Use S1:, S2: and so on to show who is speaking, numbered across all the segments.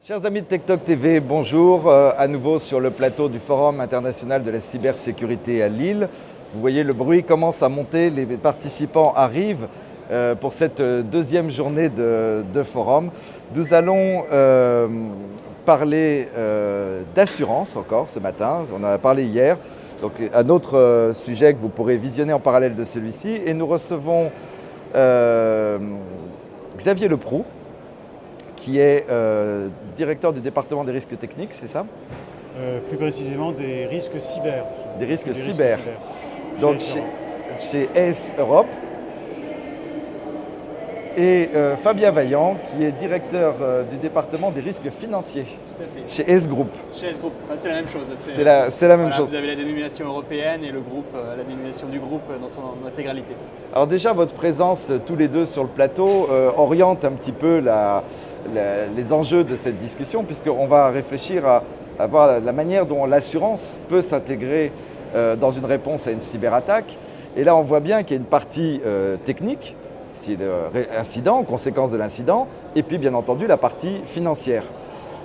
S1: Chers amis de TechTalk TV, bonjour, à nouveau sur le plateau du Forum international de la cybersécurité à Lille. Vous voyez, le bruit commence à monter, les participants arrivent pour cette deuxième journée de forum. Nous allons parler d'assurance encore ce matin, on en a parlé hier, donc un autre sujet que vous pourrez visionner en parallèle de celui-ci. Et nous recevons Xavier Leproux, qui est directeur du département des risques techniques, c'est ça?
S2: Plus précisément des risques cyber.
S1: Des risques cyber. Donc chez ACE Europe. Et Fabien Vaillant, qui est directeur du département des risques financiers.
S3: Tout à fait.
S1: Chez ACE Group.
S3: Chez ACE Group, c'est la même chose.
S1: C'est la même chose.
S3: Vous avez la dénomination européenne et le groupe, la dénomination du groupe dans son intégralité.
S1: Alors déjà, votre présence tous les deux sur le plateau oriente un petit peu les enjeux de cette discussion, puisqu'on va réfléchir à voir la manière dont l'assurance peut s'intégrer dans une réponse à une cyberattaque. Et là, on voit bien qu'il y a une partie technique, c'est l'incident, conséquence de l'incident, et puis bien entendu la partie financière.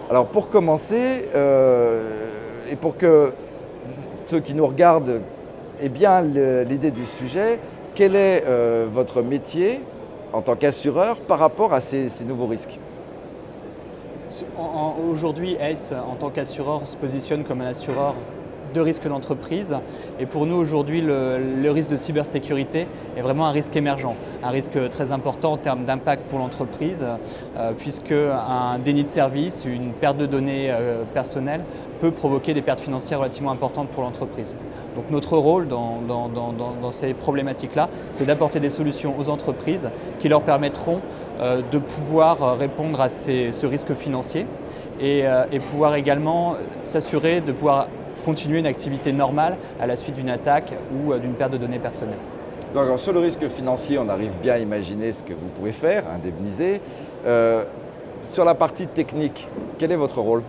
S1: Alors pour commencer, et pour que ceux qui nous regardent aient bien l'idée du sujet, quel est votre métier en tant qu'assureur par rapport à ces nouveaux risques?
S3: Aujourd'hui, ACE, en tant qu'assureur, se positionne comme un assureur de risque d'entreprise. Et pour nous, aujourd'hui, le risque de cybersécurité est vraiment un risque émergent, un risque très important en termes d'impact pour l'entreprise, puisque un déni de service, une perte de données personnelles peut provoquer des pertes financières relativement importantes pour l'entreprise. Donc notre rôle dans ces problématiques-là, c'est d'apporter des solutions aux entreprises qui leur permettront de pouvoir répondre à ce risque financier et pouvoir également s'assurer de pouvoir continuer une activité normale à la suite d'une attaque ou d'une perte de données personnelles.
S1: Donc, sur le risque financier, on arrive bien à imaginer ce que vous pouvez faire, indemniser. Sur la partie technique, quel est votre rôle?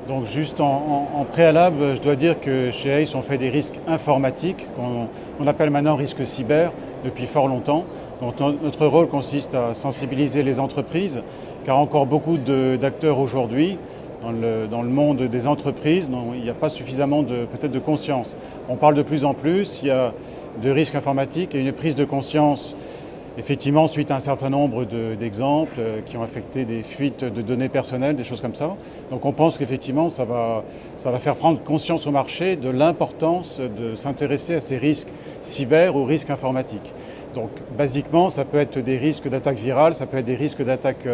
S2: Donc juste en préalable, je dois dire que chez ACE, on fait des risques informatiques, qu'on appelle maintenant risques cyber, depuis fort longtemps. Donc notre rôle consiste à sensibiliser les entreprises, car encore beaucoup d'acteurs aujourd'hui, dans le monde des entreprises, il n'y a pas suffisamment peut-être de conscience. On parle de plus en plus, il y a de risques informatiques et une prise de conscience, effectivement, suite à un certain nombre d'exemples qui ont affecté des fuites de données personnelles, des choses comme ça. Donc on pense qu'effectivement, ça va faire prendre conscience au marché de l'importance de s'intéresser à ces risques cyber ou risques informatiques. Donc, basiquement, ça peut être des risques d'attaque virale, ça peut être des risques d'attaque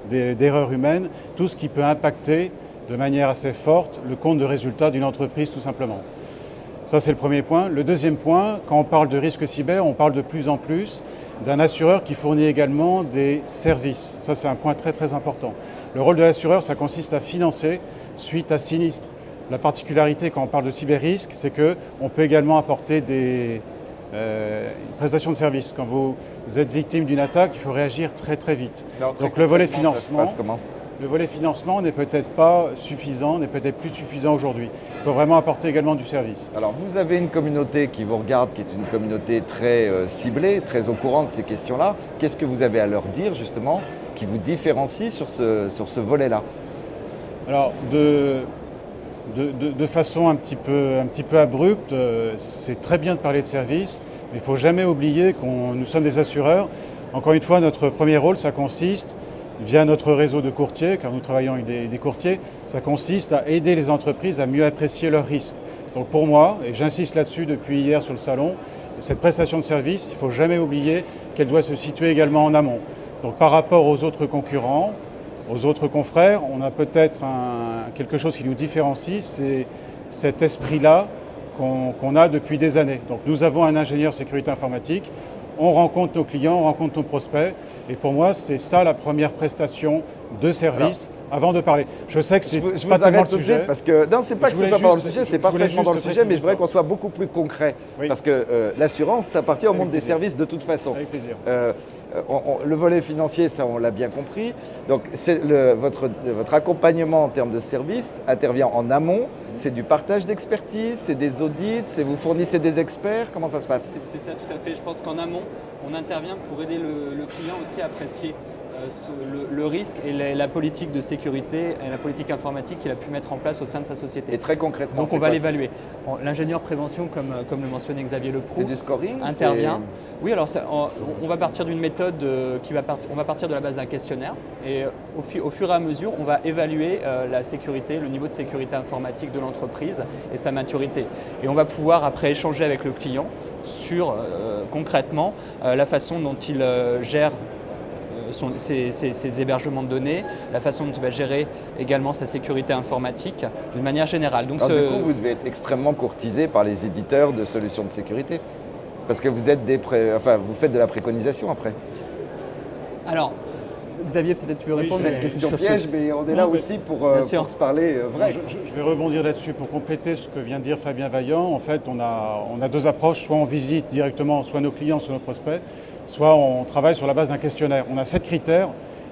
S2: d'erreurs humaines, tout ce qui peut impacter de manière assez forte le compte de résultat d'une entreprise, tout simplement. Ça, c'est le premier point. Le deuxième point, quand on parle de risque cyber, on parle de plus en plus d'un assureur qui fournit également des services. Ça, c'est un point très, très important. Le rôle de l'assureur, ça consiste à financer suite à sinistre. La particularité, quand on parle de cyber-risque, c'est qu'on peut également apporter une prestation de service. Quand vous êtes victime d'une attaque, il faut réagir très très vite. Donc le volet financement n'est peut-être pas suffisant, n'est peut-être plus suffisant aujourd'hui. Il faut vraiment apporter également du service.
S1: Alors vous avez une communauté qui vous regarde, qui est une communauté très ciblée, très au courant de ces questions-là. Qu'est-ce que vous avez à leur dire justement qui vous différencie sur ce volet-là?
S2: Alors de façon un petit peu abrupte, c'est très bien de parler de service, mais il ne faut jamais oublier que nous sommes des assureurs. Encore une fois, notre premier rôle, ça consiste, via notre réseau de courtiers, car nous travaillons avec des courtiers, ça consiste à aider les entreprises à mieux apprécier leurs risques. Donc pour moi, et j'insiste là-dessus depuis hier sur le salon, cette prestation de service, il ne faut jamais oublier qu'elle doit se situer également en amont. Donc par rapport aux autres concurrents, aux autres confrères, on a peut-être quelque chose qui nous différencie, c'est cet esprit-là qu'on a depuis des années. Donc nous avons un ingénieur sécurité informatique, on rencontre nos clients, on rencontre nos prospects, et pour moi c'est ça la première prestation de service avant de parler. Je sais que c'est pas tellement le sujet.
S1: Parce que, non, c'est pas que ce soit pas dans le sujet, c'est parfaitement dans le sujet, mais je voudrais qu'on soit beaucoup plus concret. Oui. Parce que l'assurance, ça appartient au monde des services de toute façon.
S2: Avec plaisir.
S1: Le volet financier, ça on l'a bien compris. Donc votre accompagnement en termes de services intervient en amont. C'est du partage d'expertise, c'est des audits, vous fournissez des experts. Comment ça se passe?
S3: C'est ça tout à fait. Je pense qu'en amont, on intervient pour aider le client aussi à apprécier le risque et la politique de sécurité et la politique informatique qu'il a pu mettre en place au sein de sa société.
S1: Et très concrètement,
S3: donc on va l'évaluer. L'ingénieur prévention, comme le mentionnait Xavier Leproux,
S1: c'est du scoring,
S3: intervient. Oui, alors on va partir d'une méthode on va partir de la base d'un questionnaire et au fur et à mesure, on va évaluer la sécurité, le niveau de sécurité informatique de l'entreprise et sa maturité. Et on va pouvoir après échanger avec le client sur concrètement la façon dont il gère ses hébergements de données, la façon dont il va gérer également sa sécurité informatique d'une manière générale. Donc,
S1: alors, du coup, vous devez être extrêmement courtisé par les éditeurs de solutions de sécurité parce que vous faites de la préconisation après.
S3: Alors, Xavier, peut-être tu veux répondre.
S1: C'est une question piège, mais on est là aussi pour se parler vrai.
S2: Je vais rebondir là-dessus pour compléter ce que vient de dire Fabien Vaillant. En fait, on a deux approches. Soit on visite directement soit nos clients, soit nos prospects, soit on travaille sur la base d'un questionnaire. On a 7 critères.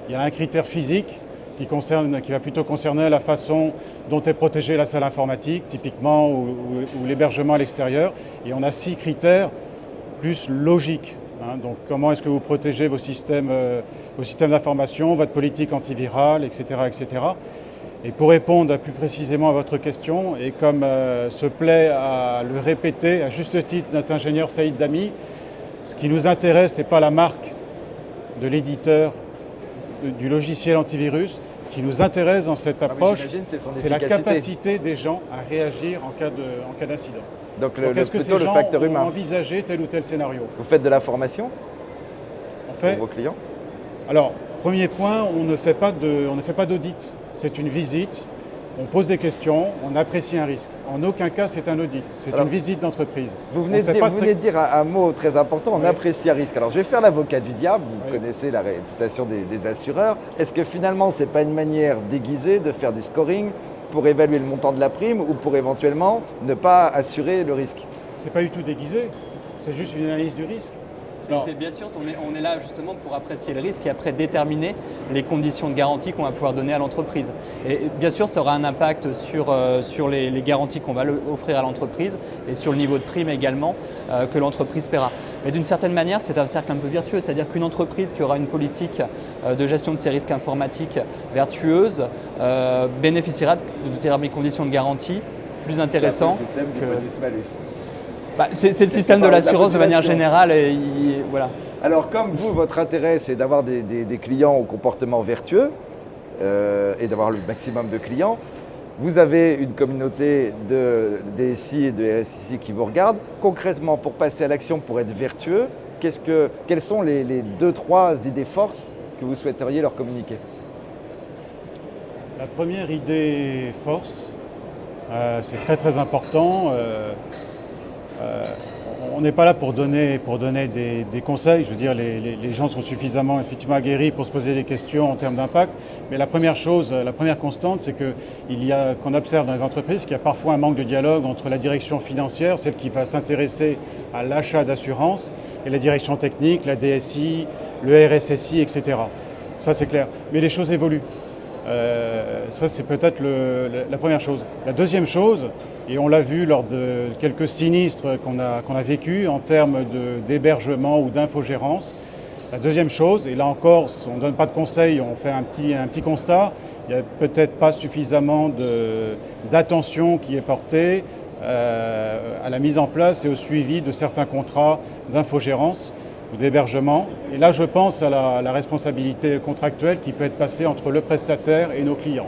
S2: Il y a un critère physique qui va plutôt concerner la façon dont est protégée la salle informatique, typiquement, ou l'hébergement à l'extérieur. Et on a 6 critères plus logiques. Donc comment est-ce que vous protégez vos systèmes d'information, votre politique antivirale, etc., etc. Et pour répondre plus précisément à votre question, et comme se plaît à le répéter à juste titre notre ingénieur Saïd Dami, ce qui nous intéresse, ce n'est pas la marque de l'éditeur du logiciel antivirus. Ce qui nous intéresse dans cette approche, c'est la capacité des gens à réagir en cas d'incident.
S1: Donc
S2: est-ce que ces gens ont envisagé tel ou tel scénario?
S1: Vous faites de la formation
S2: pour
S1: vos clients?
S2: Alors, premier point, on ne fait pas d'audit. C'est une visite, on pose des questions, on apprécie un risque. En aucun cas, c'est un audit, c'est une visite d'entreprise.
S1: Vous venez de dire un mot très important, on apprécie un risque. Alors, je vais faire l'avocat du diable, vous connaissez la réputation des assureurs. Est-ce que finalement, ce n'est pas une manière déguisée de faire du scoring pour évaluer le montant de la prime ou pour éventuellement ne pas assurer le risque?
S2: C'est pas du tout déguisé, c'est juste une analyse du risque.
S3: Bien sûr, on est là justement pour apprécier le risque et après déterminer les conditions de garantie qu'on va pouvoir donner à l'entreprise. Et bien sûr, ça aura un impact sur les garanties qu'on va offrir à l'entreprise et sur le niveau de prime également que l'entreprise paiera. Mais d'une certaine manière, c'est un cercle un peu vertueux, c'est-à-dire qu'une entreprise qui aura une politique de gestion de ses risques informatiques vertueuse bénéficiera de termes et conditions de garantie plus intéressants.
S1: C'est le système du bonus-malus.
S3: C'est le système de l'assurance de manière générale. Voilà.
S1: Alors comme vous, votre intérêt, c'est d'avoir des clients au comportement vertueux et d'avoir le maximum de clients, vous avez une communauté de DSI et de RSSI qui vous regardent. Concrètement, pour passer à l'action, pour être vertueux, quelles sont les 2-3 idées forces que vous souhaiteriez leur communiquer?
S2: La première idée force, c'est très très important. On n'est pas là pour donner des conseils. Je veux dire, les gens sont suffisamment effectivement aguerris pour se poser des questions en termes d'impact. Mais la première constante, c'est qu'on observe dans les entreprises qu'il y a parfois un manque de dialogue entre la direction financière, celle qui va s'intéresser à l'achat d'assurance, et la direction technique, la DSI, le RSSI, etc. Ça, c'est clair. Mais les choses évoluent. Ça, c'est peut-être la première chose. La deuxième chose, et on l'a vu lors de quelques sinistres qu'on a vécu en termes d'hébergement ou d'infogérance. La deuxième chose, et là encore, on ne donne pas de conseils, on fait un petit constat, il n'y a peut-être pas suffisamment d'attention qui est portée à la mise en place et au suivi de certains contrats d'infogérance ou d'hébergement. Et là, je pense à la responsabilité contractuelle qui peut être passée entre le prestataire et nos clients.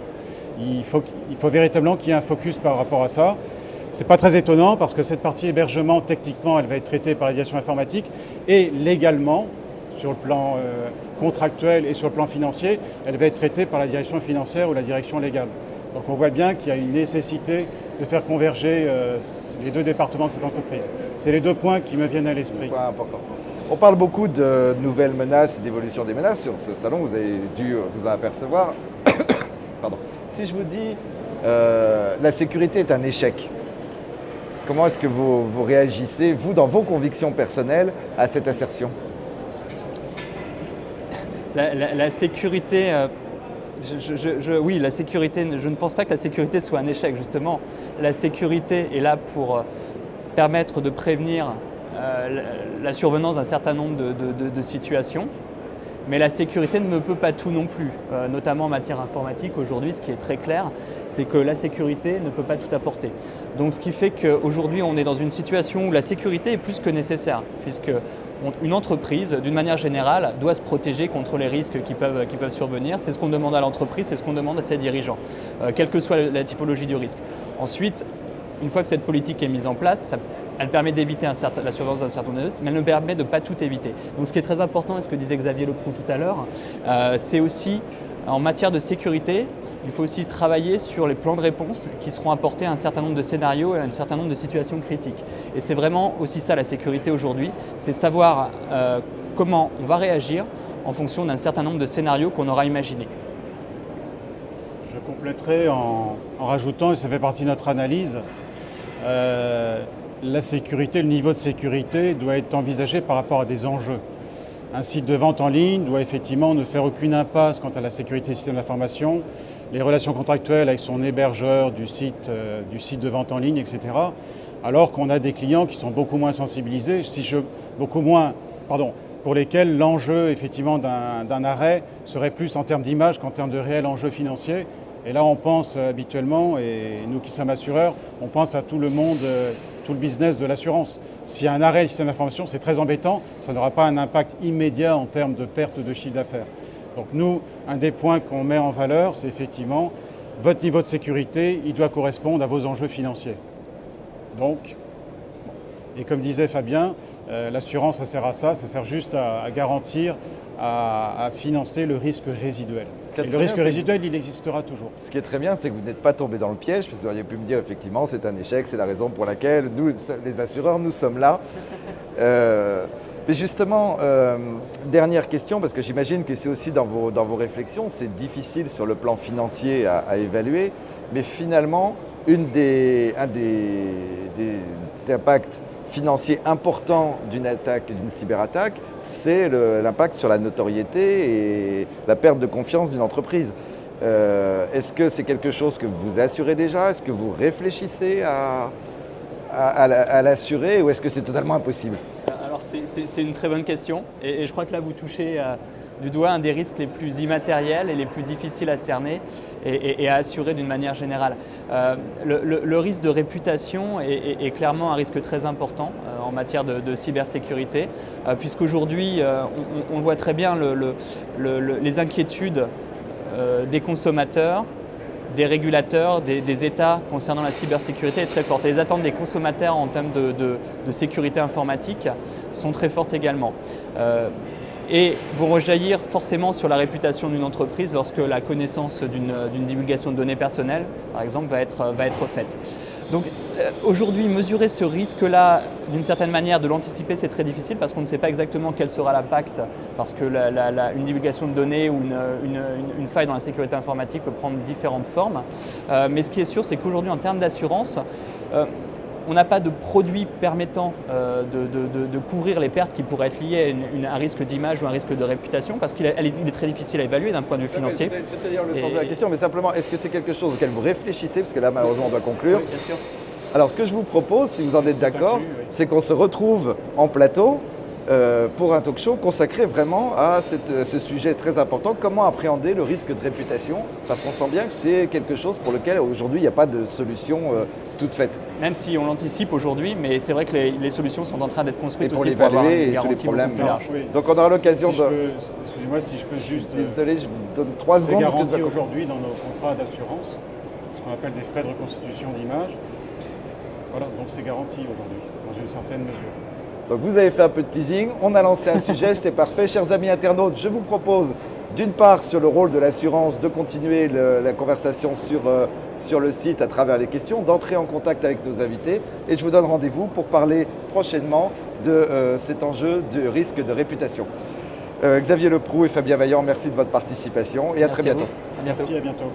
S2: Il faut véritablement qu'il y ait un focus par rapport à ça. Ce n'est pas très étonnant parce que cette partie hébergement, techniquement, elle va être traitée par la direction informatique et légalement, sur le plan contractuel et sur le plan financier, elle va être traitée par la direction financière ou la direction légale. Donc on voit bien qu'il y a une nécessité de faire converger les deux départements de cette entreprise. C'est les 2 points qui me viennent à l'esprit.
S1: Point important. On parle beaucoup de nouvelles menaces et d'évolution des menaces. Sur ce salon, vous avez dû vous en apercevoir. Pardon. Si je vous dis la sécurité est un échec, comment est-ce que vous réagissez, vous, dans vos convictions personnelles, à cette assertion?
S3: La sécurité, oui, la sécurité, je ne pense pas que la sécurité soit un échec, justement. La sécurité est là pour permettre de prévenir la survenance d'un certain nombre de situations. Mais la sécurité ne peut pas tout non plus, notamment en matière informatique. Aujourd'hui, ce qui est très clair, c'est que la sécurité ne peut pas tout apporter. Donc ce qui fait qu'aujourd'hui, on est dans une situation où la sécurité est plus que nécessaire, puisque une entreprise, d'une manière générale, doit se protéger contre les risques qui peuvent survenir. C'est ce qu'on demande à l'entreprise, c'est ce qu'on demande à ses dirigeants, quelle que soit la typologie du risque. Ensuite, une fois que cette politique est mise en place, elle permet d'éviter la surveillance d'un certain nombre de risques, mais elle ne permet de pas tout éviter. Donc ce qui est très important, et ce que disait Xavier Leproux tout à l'heure, c'est aussi, en matière de sécurité, il faut aussi travailler sur les plans de réponse qui seront apportés à un certain nombre de scénarios et à un certain nombre de situations critiques. Et c'est vraiment aussi ça la sécurité aujourd'hui, c'est savoir comment on va réagir en fonction d'un certain nombre de scénarios qu'on aura imaginés.
S2: Je compléterai en rajoutant, et ça fait partie de notre analyse, la sécurité, le niveau de sécurité doit être envisagé par rapport à des enjeux. Un site de vente en ligne doit effectivement ne faire aucune impasse quant à la sécurité des systèmes d'information, les relations contractuelles avec son hébergeur du site de vente en ligne, etc. Alors qu'on a des clients qui sont beaucoup moins sensibilisés, pour lesquels l'enjeu effectivement d'un arrêt serait plus en termes d'image qu'en termes de réel enjeu financier. Et là, on pense habituellement, et nous qui sommes assureurs, on pense à tout le monde, tout le business de l'assurance. S'il y a un arrêt du système d'information, c'est très embêtant, ça n'aura pas un impact immédiat en termes de perte de chiffre d'affaires. Donc nous, un des points qu'on met en valeur, c'est effectivement votre niveau de sécurité, il doit correspondre à vos enjeux financiers. Donc, et comme disait Fabien, l'assurance, ça sert à ça sert juste à garantir, à financer le risque résiduel. Et le risque résiduel, il existera toujours.
S1: Ce qui est très bien, c'est que vous n'êtes pas tombé dans le piège, parce que vous auriez pu me dire effectivement c'est un échec, c'est la raison pour laquelle nous, les assureurs, nous sommes là. Mais justement, dernière question, parce que j'imagine que c'est aussi dans vos réflexions, c'est difficile sur le plan financier à évaluer, mais finalement, un des impacts financiers importants d'une attaque, d'une cyberattaque, c'est l'impact sur la notoriété et la perte de confiance d'une entreprise. Est-ce que c'est quelque chose que vous assurez déjà? Est-ce que vous réfléchissez à l'assurer ou est-ce que c'est totalement impossible?
S3: Alors c'est une très bonne question et je crois que là vous touchez du doigt un des risques les plus immatériels et les plus difficiles à cerner et à assurer d'une manière générale. Le risque de réputation est clairement un risque très important en matière de cybersécurité, puisqu'aujourd'hui, on voit très bien les inquiétudes des consommateurs, des régulateurs, des États concernant la cybersécurité est très forte. Et les attentes des consommateurs en termes de sécurité informatique sont très fortes également. Et vont rejaillir forcément sur la réputation d'une entreprise lorsque la connaissance d'une divulgation de données personnelles, par exemple, va être faite. Donc aujourd'hui, mesurer ce risque-là, d'une certaine manière, de l'anticiper, c'est très difficile parce qu'on ne sait pas exactement quel sera l'impact, parce que une divulgation de données ou une faille dans la sécurité informatique peut prendre différentes formes. Mais ce qui est sûr, c'est qu'aujourd'hui, en termes d'assurance, on n'a pas de produit permettant de couvrir les pertes qui pourraient être liées à un risque d'image ou un risque de réputation, parce qu'il est très difficile à évaluer d'un point de vue financier.
S1: C'est d'ailleurs le sens de la question, mais simplement, est-ce que c'est quelque chose auquel vous réfléchissez, parce que là, malheureusement, on doit conclure.
S3: Oui, bien sûr.
S1: Alors, ce que je vous propose, si vous en êtes d'accord, c'est qu'on se retrouve en plateau pour un talk show consacré vraiment à ce sujet très important, comment appréhender le risque de réputation, parce qu'on sent bien que c'est quelque chose pour lequel aujourd'hui il n'y a pas de solution toute faite.
S3: Même si on l'anticipe aujourd'hui, mais c'est vrai que les solutions sont en train d'être construites
S1: pour
S3: aussi
S1: l'évaluer et tous les problèmes.
S3: Oui.
S1: Donc on aura l'occasion
S2: Excusez-moi si je peux juste...
S1: Désolé, je vous donne 3 secondes.
S2: C'est garanti aujourd'hui dans nos contrats d'assurance, ce qu'on appelle des frais de reconstitution d'image. Voilà, donc c'est garanti aujourd'hui, dans une certaine mesure.
S1: Donc vous avez fait un peu de teasing, on a lancé un sujet, c'est parfait. Chers amis internautes, je vous propose d'une part sur le rôle de l'assurance de continuer la conversation sur le site à travers les questions, d'entrer en contact avec nos invités et je vous donne rendez-vous pour parler prochainement de cet enjeu de risque de réputation. Xavier Leproux et Fabien Vaillant, merci de votre participation et à très bientôt.
S3: À bientôt.
S2: Merci, à bientôt.